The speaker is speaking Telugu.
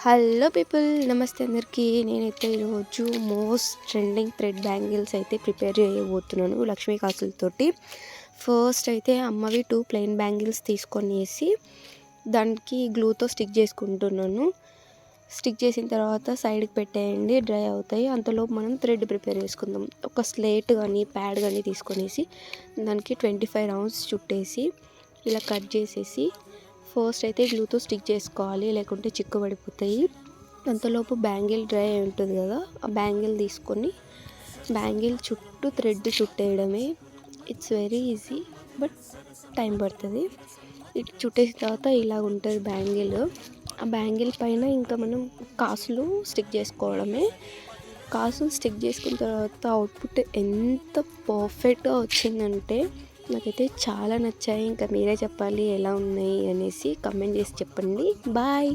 హలో పీపుల్, నమస్తే అందరికీ. నేనైతే ఈరోజు మోస్ట్ ట్రెండింగ్ థ్రెడ్ బ్యాంగిల్స్ అయితే ప్రిపేర్ చేయబోతున్నాను లక్ష్మీ కాసులతోటి. ఫస్ట్ అయితే అమ్మవి 2 ప్లెయిన్ బ్యాంగిల్స్ తీసుకొనేసి దానికి గ్లూతో స్టిక్ చేసుకుంటున్నాను. స్టిక్ చేసిన తర్వాత సైడ్కి పెట్టేయండి, డ్రై అవుతాయి. అంతలోపు మనం థ్రెడ్ ప్రిపేర్ చేసుకుందాం. ఒక స్లేట్ కానీ ప్యాడ్ కానీ తీసుకొనేసి దానికి 25 రౌండ్స్ చుట్టేసి ఇలా కట్ చేసేసి ఫస్ట్ అయితే గ్లూతో స్టిక్ చేసుకోవాలి, లేకుంటే చిక్కు పడిపోతాయి. అంతలోపు బ్యాంగిల్ డ్రై అయి ఉంటుంది కదా, ఆ బ్యాంగిల్ తీసుకొని బ్యాంగిల్ చుట్టూ థ్రెడ్ చుట్టేయడమే. It's very easy, but time పడుతుంది. ఇటు చుట్టేసిన తర్వాత ఇలా ఉంటుంది బ్యాంగిల్. ఆ బ్యాంగిల్ పైన ఇంకా మనం కాసులు స్టిక్ చేసుకోవడమే. కాసులు స్టిక్ చేసుకున్న తర్వాత అవుట్పుట్ ఎంత పర్ఫెక్ట్గా వచ్చిందంటే నాకైతే చాలా నచ్చాయి. ఇంకా మీరే చెప్పాలి ఎలా ఉన్నాయి అనేసి, కమెంట్ చేసి చెప్పండి. బాయ్.